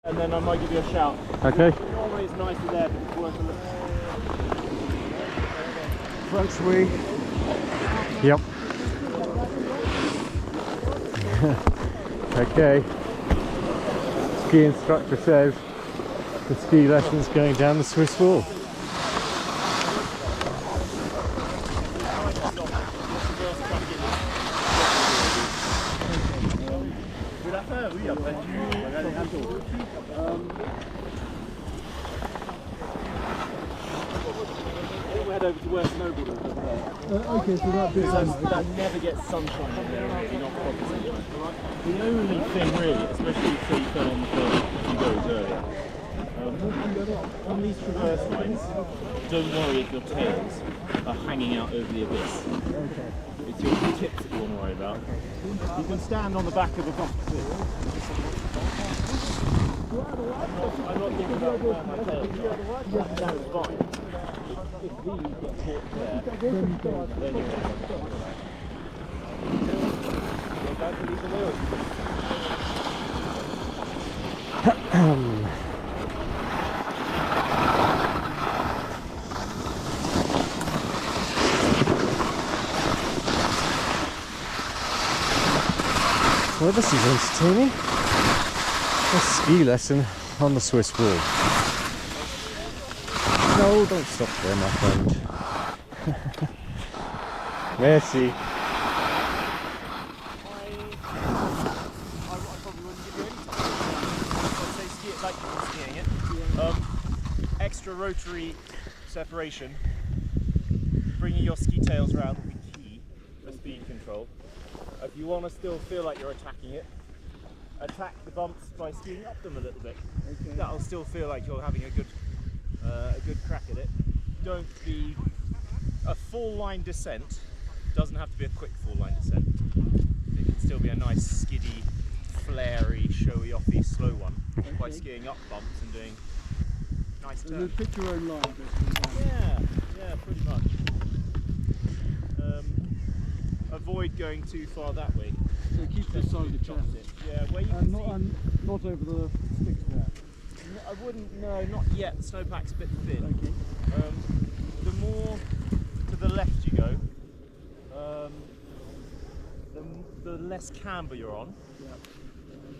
And then I might give you a shout. Okay. Normally it's nicer there, but it's worth a look. Front swing. Yep. Okay. Ski instructor says the ski lesson's going down the Swiss wall. We'll head over to where snowboarders are there. Okay, so that bit. That never gets sunshine in there, really, not proper sunshine. The only thing really, especially if you fell on the first few goes earlier, on these traverse lines, don't worry if your tails are hanging out over the abyss. Okay. It's your tips that you want to worry about. You can stand on the back of a bump too. I'm not thinking about where my tails are. That's fine. If these get caught there, then you're about to leave the wheel. Well, this is entertaining. A ski lesson on the Swiss wall. No, don't stop there, my friend. Merci. I probably wouldn't give you any time. I'd say ski it like you're skiing it. Extra rotary separation. Bringing your ski tails around will be key for speed control. If you want to still feel like you're attacking it, attack the bumps by skiing up them a little bit. Okay. That'll still feel like you're having a good crack at it. Don't be a full line descent. Doesn't have to be a quick full line descent. It can still be a nice skiddy, flary, showy offy slow one by skiing up bumps and doing nice turns. So pick your own line, basically. Yeah, pretty much. Avoid going too far that way. So keep the side of the chest. Yeah, where you can see. And not over the sticks there. I wouldn't, no, not yet. The snowpack's a bit thin. Okay. The more to the left you go, the less camber you're on. Yeah.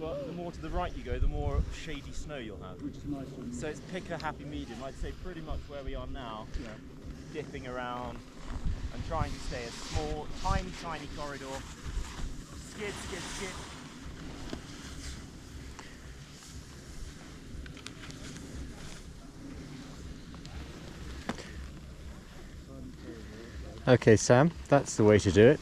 But the more to the right you go, the more shady snow you'll have. Which is nice. So it's pick a happy medium. I'd say pretty much where we are now, dipping around and trying to stay a small, tiny corridor. Skid, skid, skid. Okay, Sam, that's the way to do it.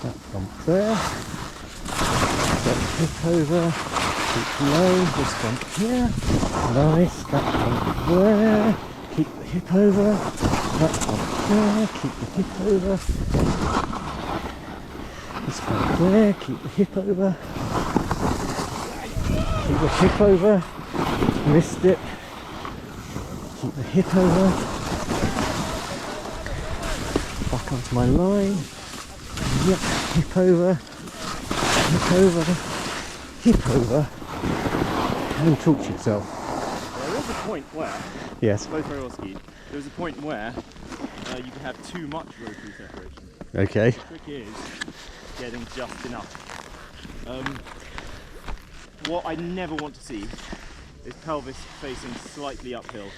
That bump there. That hip over. Keep low, this bump here, nice, that bump there, keep the hip over, that bump there, keep the hip over, this bump there, keep the hip over, keep the hip over, missed it, keep the hip over, back onto my line, yep, hip over, hip over, hip over. And talk to yourself. There is a point where, yes, both very well skied, there's a point where you can have too much rotary separation. okay. The trick is getting just enough. What I never want to see is pelvis facing slightly uphill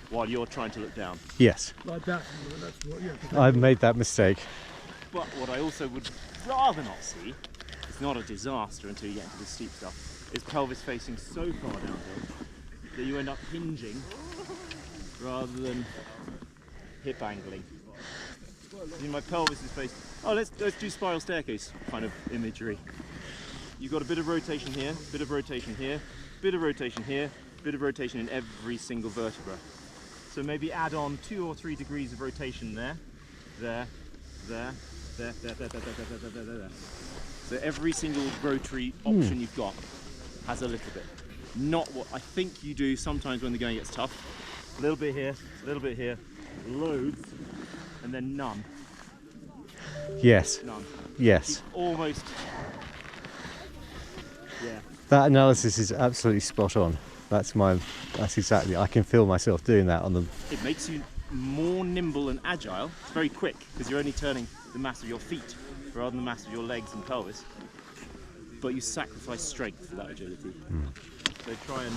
while you're trying to look down. Yes, Like that. That's what, yeah. I've made that mistake. But what I also would rather not see, it's not a disaster until you get into the steep stuff, is pelvis facing so far downhill that you end up hinging rather than hip angling. See, my pelvis is facing. Oh, let's do spiral staircase kind of imagery. You've got a bit of rotation here, bit of rotation here, bit of rotation here, bit of rotation in every single vertebra. So maybe add on 2 or 3 degrees of rotation there, there, there, There. So every single rotary option you've got has a little bit. Not what I think you do sometimes when the going gets tough. A little bit here, loads, and then none. Yes. None. Yes. Keep almost. Yeah. That analysis is absolutely spot on. That's exactly, I can feel myself doing that on the... It makes you more nimble and agile. It's very quick because you're only turning the mass of your feet rather than the mass of your legs and pelvis. But you sacrifice strength for that agility. So try and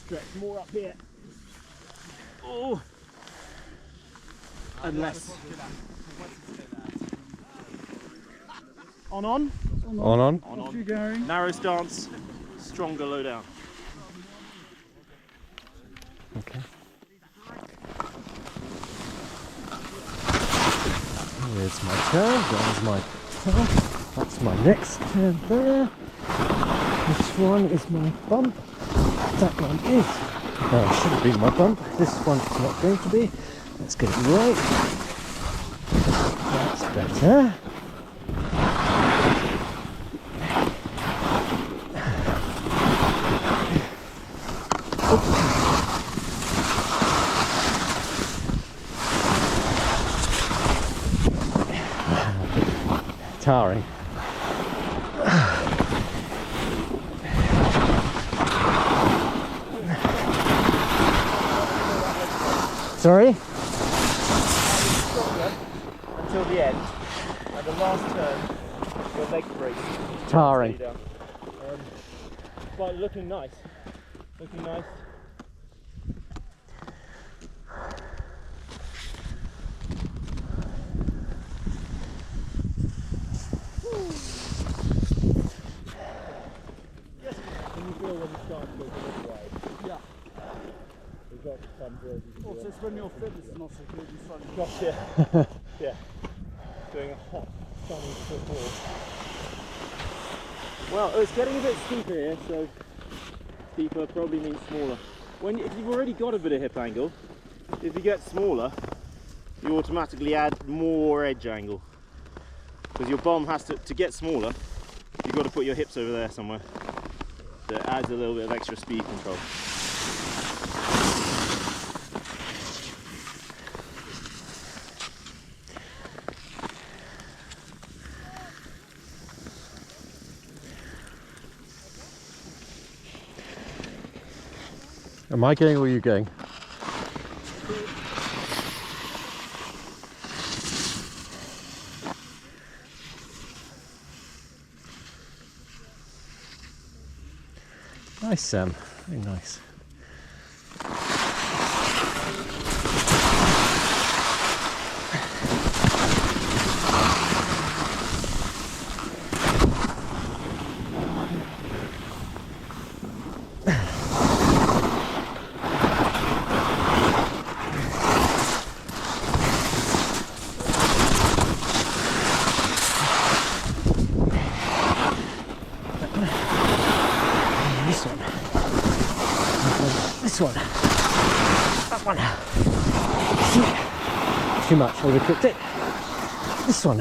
stretch more up here. Oh! Unless... On. Off you going. Narrow stance, stronger low down. Okay. Here's my turn, there's my turn. That's my next turn there. This one is my bump. That one is. Oh, should have been my bump. This one's not going to be. Let's get it right. That's better. Tiring. Sorry? Until the end, and the last turn, your leg breaks. Tiring. But looking nice. Looking nice. Also, it's when your fitness is not so good, you suddenly Gotcha. Yeah. Doing a hot, sunny football. Well, it's getting a bit steeper here, so steeper probably means smaller. If you've already got a bit of hip angle, if you get smaller, you automatically add more edge angle. Because your bomb has to get smaller, you've got to put your hips over there somewhere. That adds a little bit of extra speed control. Am I going or are you going? Nice, Sam. Very nice. This one. That one. Too much, overcooked it. This one.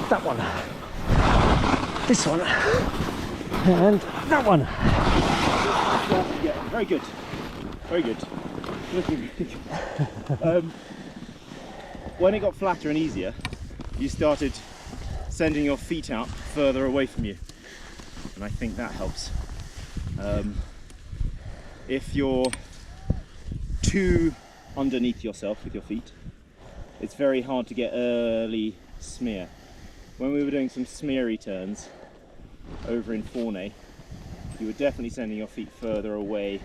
That one. This one. And that one. Yeah, very good. Very good. When it got flatter and easier, you started sending your feet out further away from you. And I think that helps. If you're too underneath yourself with your feet, it's very hard to get early smear. When we were doing some smeary turns over in Forney, you were definitely sending your feet further away,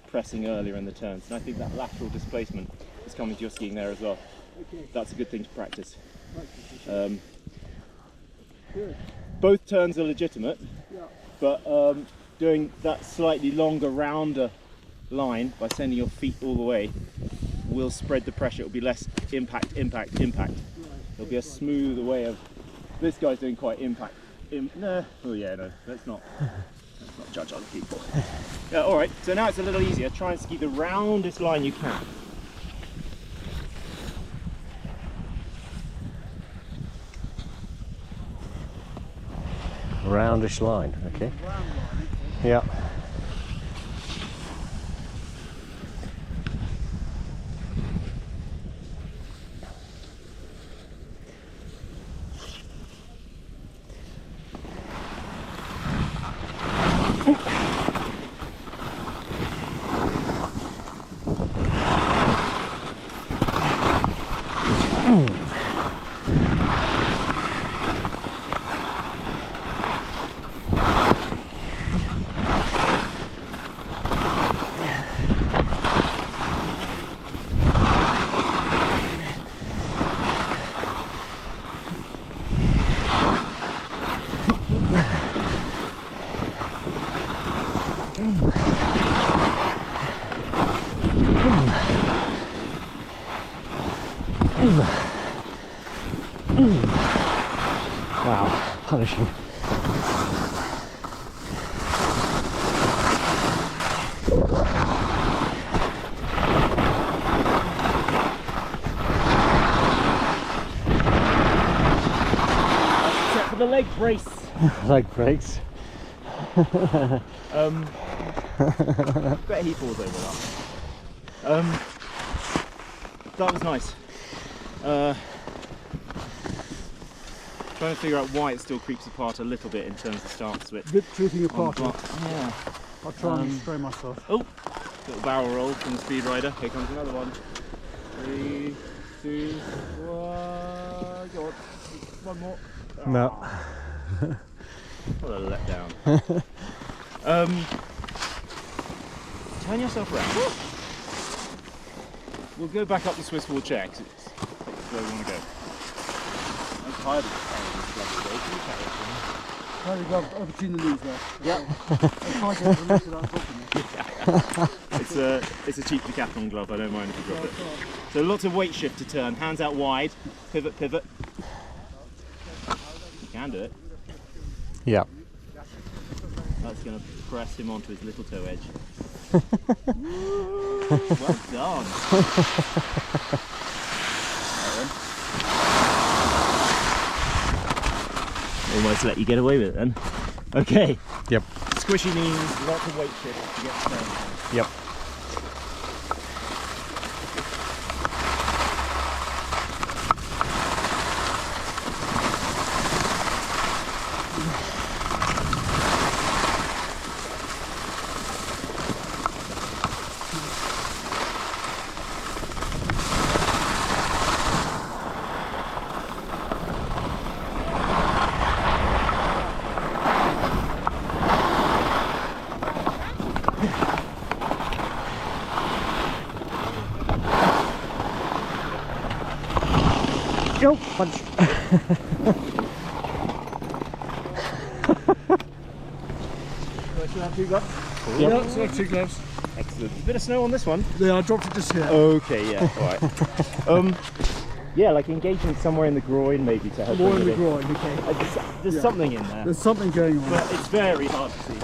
pressing earlier in the turns. And I think that lateral displacement is coming to your skiing there as well. That's a good thing to practice. Both turns are legitimate, but doing that slightly longer, rounder line by sending your feet all the way will spread the pressure. It'll be less impact. It'll be a smoother way of. This guy's doing quite impact. No, oh yeah, no, let's not judge other people. Yeah, all right. So now it's a little easier. Try and ski the roundest line you can. Roundish line, okay. Yeah. Wow, punishing. Except for the leg brace. Leg breaks. Bet he falls over that. That was nice. Trying to figure out why it still creeps apart a little bit in terms of start switch. Bit creeping apart. Yeah. I'll try and spray myself. Oh, little barrel roll from the speed rider. Here comes another one. 3, 2, 1. Go on. One more. No. What a letdown. Turn yourself around. We'll go back up the Swiss wall chair because it's where we want to go. I'm tired of carrying this glove today. Can you carry it for me? Carry the glove over between the knees there. Yep. I'll try to get the rest of that dropping it. It's a cheap Decathlon glove. I don't mind if you drop it. So lots of weight shift to turn. Hands out wide. Pivot, pivot. You can do it. Yeah. That's going to press him onto his little toe edge. Well done. Almost let you get away with it then. Okay. Yep. Squishy knees, lots of weight shift to get the turn. Yep. Go punch. Do I still have 2 gloves? Yep. Yeah, still have 2 gloves. Excellent. A bit of snow on this one. Yeah, I dropped it just here. Okay, yeah, alright. Yeah, like engagement somewhere in the groin maybe to help. More in bring the it groin, okay. There's something in there. There's something going on. But it's very hard to see.